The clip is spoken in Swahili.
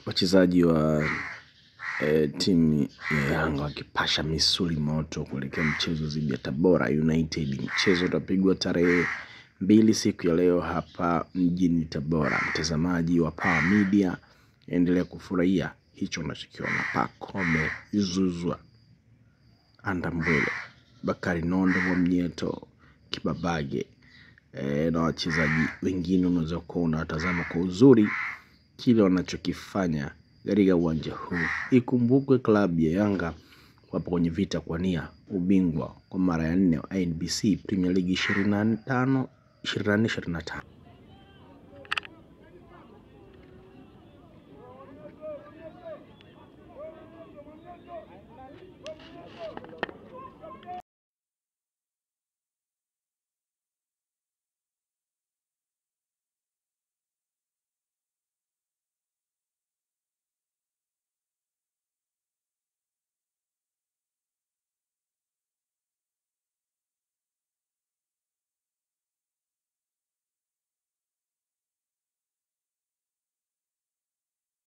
Wachezaji wa timu ya Yanga wakipasha misuli moto kuelekea mchezo dhidi ya Tabora United. Mchezo utapigwa tarehe 2 siku ya leo hapa mjini Tabora. Mtazamaji wa Power Media, endelea kufurahia hicho unachokiona. Pacome Zouzoua, Andambwile, Bakari Nondo wa Mnyeto, Kibabage na wachezaji wengine unaweza kuwa unatazama kwa uzuri kile wanachokifanya katika uwanja huu. Ikumbukwe klabu ya Yanga wapo kwenye vita kwa nia ubingwa kwa mara ya 4 wa NBC Premier League 25-25.